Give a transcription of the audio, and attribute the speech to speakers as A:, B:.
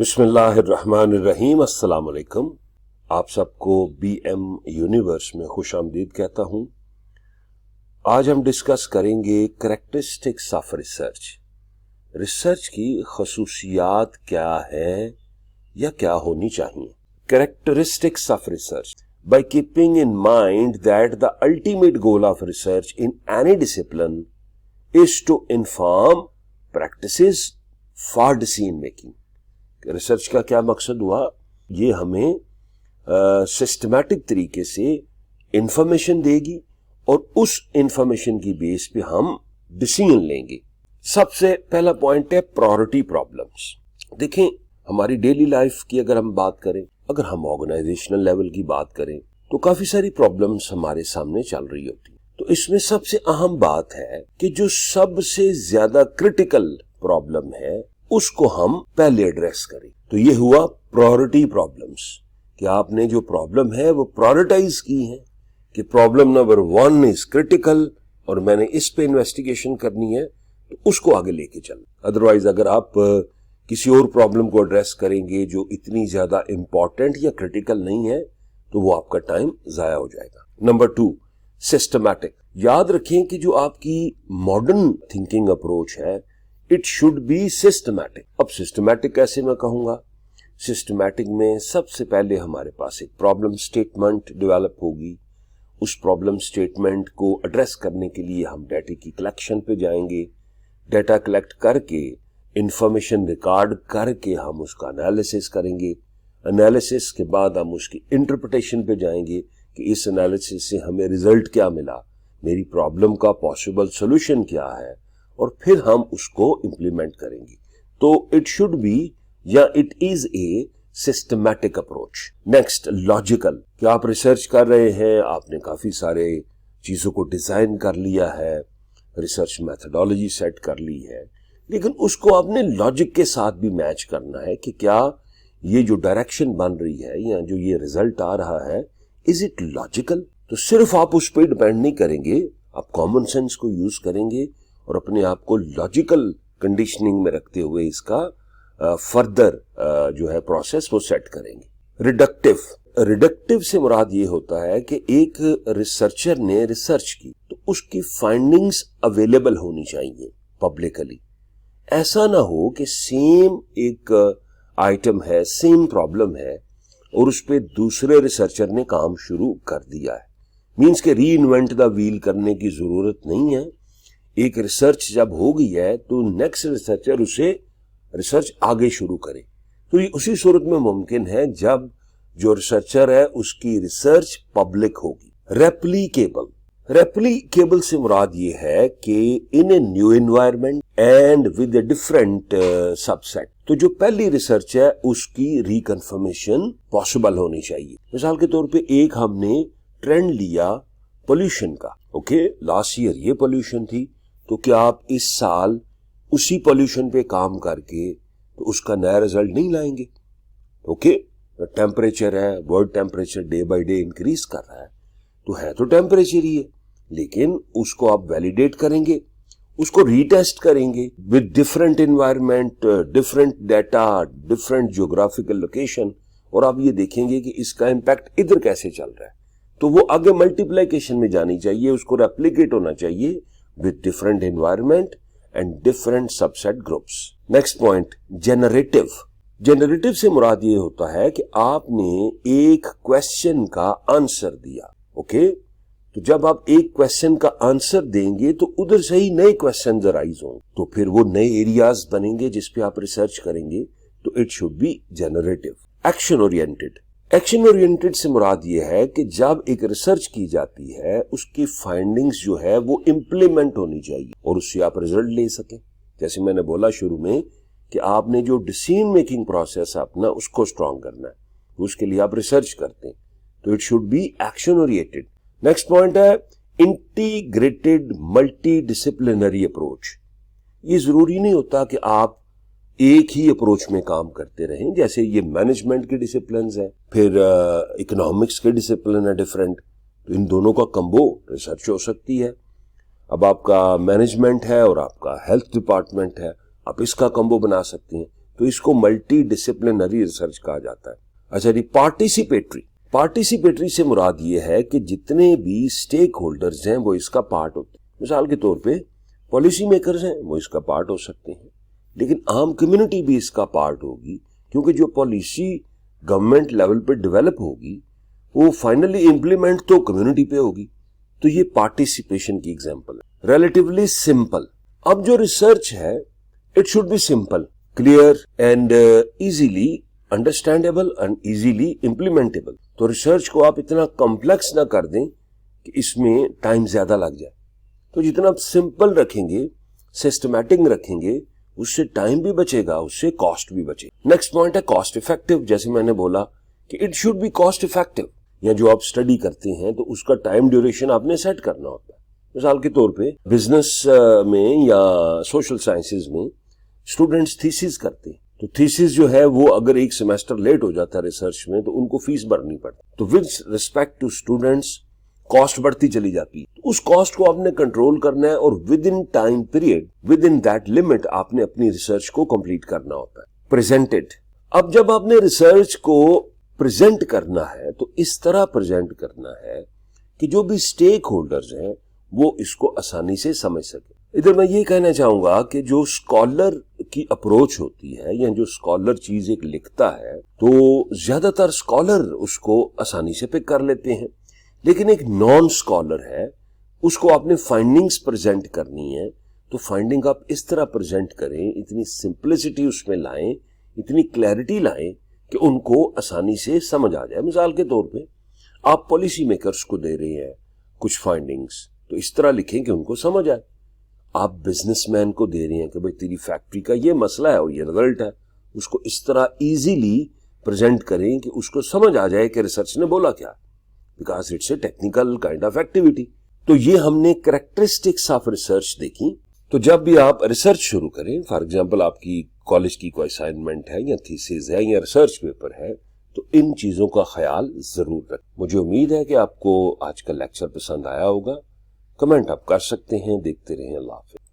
A: बिस्मिल्लाहिर्रहमानिर्रहीम। अस्सलाम वालेकुम। आप सबको BM यूनिवर्स में खुश आमदीद कहता हूं। आज हम डिस्कस करेंगे करैक्टरिस्टिक्स ऑफ रिसर्च। रिसर्च की खसूसियात क्या है या क्या होनी चाहिए। Characteristics of research. By keeping in mind that the ultimate goal of research in any discipline is to inform practices for decision making. Research का क्या मकसद हुआ, ये हमें सिस्टमैटिक तरीके से इंफॉर्मेशन देगी और उस इंफॉर्मेशन की बेस पे हम डिसीजन लेंगे। सबसे पहला पॉइंट है प्रायोरिटी प्रॉब्लम्स। देखें, हमारी डेली लाइफ की अगर हम बात करें, अगर हम ऑर्गेनाइजेशनल लेवल की बात करें, तो काफी सारी प्रॉब्लम्स हमारे सामने चल रही होती है। तो इसमें सबसे अहम बात है कि जो सबसे ज्यादा क्रिटिकल प्रॉब्लम है उसको हम पहले एड्रेस करें। तो ये हुआ प्रायोरिटी प्रॉब्लम्स, कि आपने जो प्रॉब्लम है वो प्रायोरिटाइज की है कि प्रॉब्लम नंबर 1 इज क्रिटिकल और मैंने इस पे इन्वेस्टिगेशन करनी है, तो उसको आगे लेके चलना। अदरवाइज अगर आप किसी और प्रॉब्लम को एड्रेस करेंगे जो इतनी ज्यादा इंपॉर्टेंट या क्रिटिकल नहीं है, तो वो आपका टाइम जाया हो जाएगा। Number 2, systematic. याद रखें कि जो आपकी मॉडर्न थिंकिंग अप्रोच है, इट शुड बी सिस्टमैटिक। अब सिस्टमैटिक कैसे मैं कहूंगा? सिस्टमैटिक में सबसे पहले हमारे पास एक प्रॉब्लम स्टेटमेंट डेवलप होगी। उस प्रॉब्लम स्टेटमेंट को एड्रेस करने के लिए हम डाटा की कलेक्शन पे जाएंगे। डाटा कलेक्ट करके इंफॉर्मेशन रिकॉर्ड करके हम उसका एनालिसिस करेंगे। एनालिसिस के बाद हम उसकी इंटरप्रिटेशन पे जाएंगे कि इस एनालिसिस से हमें रिजल्ट क्या मिला, मेरी प्रॉब्लम का पॉसिबल सोल्यूशन क्या है, और फिर हम उसको इंप्लीमेंट करेंगे। तो इट शुड बी या it is a systematic approach. Next, logical. क्या आप रिसर्च कर रहे हैं, आपने काफी सारे चीजों को डिजाइन कर लिया है, रिसर्च मेथोडोलॉजी सेट कर ली है, लेकिन उसको आपने लॉजिक के साथ भी मैच करना है कि क्या ये जो डायरेक्शन बन रही है या जो ये रिजल्ट आ रहा है, इज इट लॉजिकल। तो सिर्फ आप उस पर डिपेंड नहीं करेंगे, आप कॉमन सेंस को यूज करेंगे और अपने आप को लॉजिकल कंडीशनिंग में रखते हुए इसका फर्दर जो है प्रोसेस वो सेट करेंगे। रिडक्टिव से मुराद ये होता है कि एक रिसर्चर ने रिसर्च की तो उसकी फाइंडिंग्स अवेलेबल होनी चाहिए पब्लिकली। ऐसा ना हो कि सेम एक आइटम है, सेम प्रॉब्लम है और उस पे दूसरे रिसर्चर ने काम शुरू कर दिया है। मीन्स के री इन्वेंट द व्हील करने की जरूरत नहीं है। एक रिसर्च जब हो गई है तो नेक्स्ट रिसर्चर उसे रिसर्च आगे शुरू करे। तो ये उसी सूरत में मुमकिन है जब जो रिसर्चर है उसकी रिसर्च पब्लिक होगी। रेप्लिकेबल से मुराद ये है कि in a new environment and with a different subset. तो जो पहली रिसर्च है उसकी रिकन्फर्मेशन पॉसिबल होनी चाहिए। मिसाल के तौर पे एक हमने ट्रेंड लिया पोल्यूशन का। ओके, लास्ट ईयर ये पोल्यूशन थी, तो क्या आप इस साल उसी पोल्यूशन पे काम करके तो उसका नया रिजल्ट नहीं लाएंगे? ओके, टेम्परेचर है, world temperature day by day increase कर रहा है तो टेम्परेचर ही है, लेकिन उसको आप वैलिडेट करेंगे, उसको रीटेस्ट करेंगे with different environment, different data, different geographical location, और आप ये देखेंगे कि इसका इम्पैक्ट इधर कैसे चल रहा है। तो वो आगे मल्टीप्लिकेशन में जानी चाहिए, उसको रेप्लिकेट होना चाहिए with different environment and different subset groups. Next point, generative से मुराद ये होता है कि आपने एक क्वेश्चन का आंसर दिया। ओके, तो जब आप एक क्वेश्चन का आंसर देंगे तो उधर से ही नए क्वेश्चन अराइज होंगे, तो फिर वो नए एरियाज बनेंगे जिस पे आप रिसर्च करेंगे। तो it should be generative. Action oriented से मुराद ये है कि जब एक रिसर्च की जाती है उसकी फाइंडिंग्स जो है वो इम्प्लीमेंट होनी चाहिए और उससे आप रिजल्ट ले सकें। जैसे मैंने बोला शुरू में कि आपने जो डिसीजन मेकिंग प्रोसेस है अपना उसको स्ट्रांग करना है, तो उसके लिए आप रिसर्च करते हैं, तो it should be action oriented. Next point है इंटीग्रेटेड मल्टी डिसिप्लिनरी अप्रोच। ये जरूरी नहीं होता कि आप एक ही अप्रोच में काम करते रहें। जैसे ये मैनेजमेंट के डिसिप्लिन्स हैं, फिर इकोनॉमिक्स के डिसिप्लिन है डिफरेंट, तो इन दोनों का कंबो रिसर्च हो सकती है। अब आपका मैनेजमेंट है और आपका हेल्थ डिपार्टमेंट है, आप इसका कंबो बना सकते हैं। تو اس کو ملٹی ڈسپلنری ریسرچ کہا جاتا ہے. اچھا جی، پارٹیسپیٹری سے مراد یہ ہے کہ جتنے بھی سٹیک ہولڈرز ہیں وہ اس کا پارٹ ہوتے ہیں. مثال کے طور پہ پالیسی میکرز ہیں، وہ اس کا پارٹ ہو سکتے ہیں، لیکن عام کمیونٹی بھی اس کا پارٹ ہوگی، کیونکہ جو پالیسی گورنمنٹ لیول پہ ڈیولپ ہوگی وہ فائنلی امپلیمنٹ تو کمیونٹی پہ ہوگی. تو یہ پارٹیسپیشن کی ایگزامپل ہے. Relatively simple. اب جو ریسرچ ہے it should be simple, clear and easily understandable and easily implementable. تو ریسرچ کو آپ اتنا کمپلیکس نہ کر دیں کہ اس میں ٹائم زیادہ لگ جائے. تو جتنا آپ سمپل رکھیں گے، سسٹمیٹک رکھیں گے، اس سے ٹائم بھی بچے گا، اس سے کاسٹ بھی بچے گا. نیکسٹ پوائنٹ ہے کاسٹ افیکٹو. جیسے میں نے بولا کہ it should be cost effective. یا جو آپ اسٹڈی کرتے ہیں تو اس کا ٹائم ڈیوریشن آپ نے سیٹ کرنا ہوتا ہے. مثال کے طور پہ بزنس میں یا سوشل سائنسز میں اسٹوڈنٹس تھیسز کرتے ہیں، تو تھیسز جو ہے وہ اگر ایک سیمیسٹر لیٹ ہو جاتا ہے ریسرچ میں تو ان کو فیس بھرنی پڑتی. تو with respect to students cost بڑھتی چلی جاتی ہے. اس کاسٹ کو آپ نے کنٹرول کرنا ہے اور with in time period, with in that limit آپ نے اپنی ریسرچ کو کمپلیٹ کرنا ہوتا ہے. پریزنٹڈ. اب جب آپ نے ریسرچ کو پریزنٹ کرنا ہے تو اس طرح پریزنٹ کرنا ہے کہ جو بھی سٹیک ہولڈرز ہیں وہ اس کو آسانی سے سمجھ سکے. ادھر میں یہ کہنا چاہوں گا کہ جو اسکالر کی اپروچ ہوتی ہے یا جو اسکالر چیز ایک لکھتا ہے تو زیادہ تر اسکالر اس کو آسانی سے پک کر لیتے ہیں، لیکن ایک نان اسکالر ہے، اس کو آپ نے فائنڈنگز پریزنٹ کرنی ہے تو فائنڈنگ آپ اس طرح پریزنٹ کریں، اتنی سمپلسٹی اس میں لائیں، اتنی کلیئرٹی لائیں کہ ان کو آسانی سے سمجھ آ جائے. مثال کے طور پہ آپ پالیسی میکرز کو دے رہے ہیں کچھ فائنڈنگز، تو اس طرح لکھیں کہ ان کو سمجھ آئے. آپ بزنس مین کو دے رہے ہیں کہ بھئی تیری فیکٹری کا یہ مسئلہ ہے اور یہ رزلٹ ہے، اس کو اس طرح ایزیلی پریزنٹ کریں کہ اس کو سمجھ آ جائے کہ ریسرچ نے بولا کیا، because it's a technical kind of activity. تو یہ ہم نے کریکٹرسٹکس آف ریسرچ دیکھی. تو جب بھی آپ ریسرچ شروع کریں، فار ایگزامپل آپ کی کالج کی کوئی اسائنمنٹ ہے یا تھیسز ہے یا ریسرچ پیپر ہے، تو ان چیزوں کا خیال ضرور رکھیں. مجھے امید ہے کہ آپ کو آج کا لیکچر پسند آیا ہوگا. کمنٹ آپ کر سکتے ہیں. دیکھتے رہیں. اللہ حافظ.